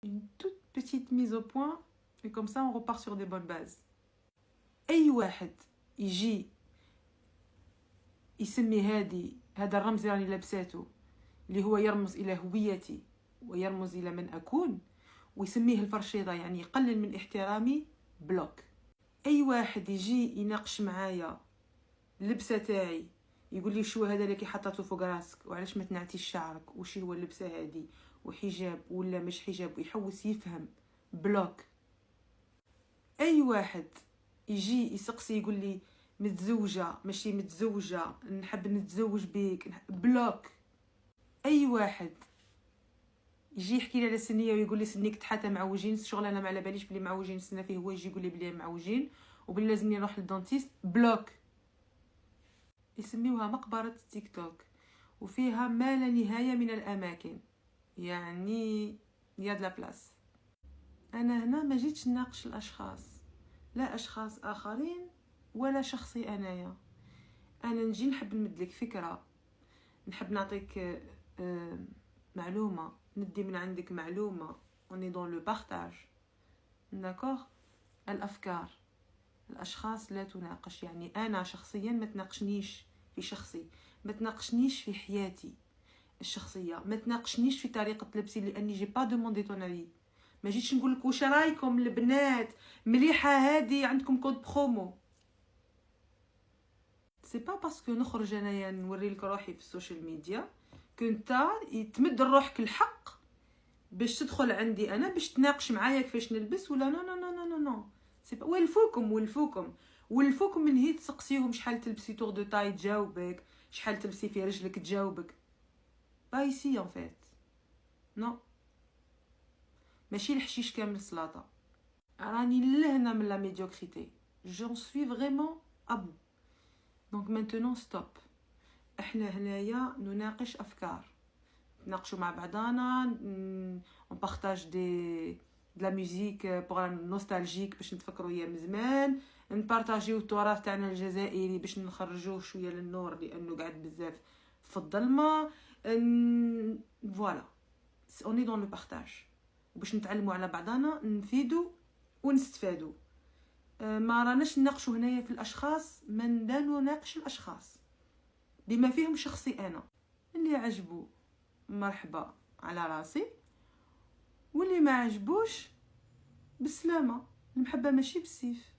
une toute petite mise au point et comme ça on repart sur des bonnes bases. اي واحد يجي يسمي هذا الرمز اللي راني لابساته اللي هو يرمز الى هويتي ويرمز الى من اكون ويسميه الفرشيطه، يعني يقلل من احترامي، بلوك. اي واحد يجي يناقش معايا اللبسه تاعي، يقول لي شو هذا اللي كي حطيته فوق راسك وعلاش ما تنعتيش شعرك وش هو اللبسه هذه وحجاب ولا مش حجاب، ويحوس يفهم، بلوك. اي واحد يجي يسقسي يقول لي متزوجه ماشي متزوجه، نحب نتزوج بيك، بلوك. اي واحد يجي يحكي لي على سنيه ويقول لي سنيك تحاتى معوجين، شغل انا ما على باليش بلي معوجين السنه فيه، هو يجي يقول لي بلي معوجين وبلي لازمني نروح للدونتيست، بلوك. يسميوها مقبره تيك توك وفيها ما لا نهايه من الاماكن، يعني يا د لا بلاص. انا هنا ما جيتش نناقش الاشخاص، لا اشخاص اخرين ولا شخصي انايا. انا نجي نحب نمدلك فكره، نحب نعطيك معلومه، ندي من عندك معلومه، اوني دون لو بارطاج، داكوغ. الافكار، الاشخاص لا تناقش، يعني انا شخصيا ما تناقشنيش في شخصي، ما تناقشنيش في حياتي الشخصيه، ما تناقشنيش في طريقه لبسي، لاني جي با دوموندي طون افي. ما جيتش نقول لك واش رايكم البنات، مليحه هذه، عندكم كود برومو. سي با باسكو نخرج انايا نوري لك روحي في السوشيال ميديا كنت تمد روحك الحق باش تدخل عندي انا باش تناقش معايا كيفاش نلبس ولا نو نو نو نو نو. سي با ولفوكم من هي تسقسيهم شحال تلبسي تور دو تاي تجاوبك، شحال تلبسي في رجلك تجاوبك. با ايسي ان فيت نو، ماشي الحشيش كامل سلاطه. راني لهنا من لا ميديوكريتي، جون سوي فريمون ابو. دونك مانتونون ستوب. احنا هنايا نناقش افكار، نناقشوا مع بعضانا، اون بارطاج دي لا ميوزيك بوغ نوستالجيك باش نتفكروا ايام زمان، نبارطاجيو التراث تاعنا الجزائري باش نخرجوه شويه للنور لانه قاعد بزاف في الظلمه، فوالا اوني دون لو بارطاج، باش نتعلموا على بعضانا، نفيدوا ونستفادوا. ما راناش نناقشوا هنايا في الاشخاص، من لا نناقش الاشخاص بما فيهم شخصي انا. اللي عجبو مرحبا على راسي، واللي ما عجبوش بالسلامه، المحبه ماشي بالسيف.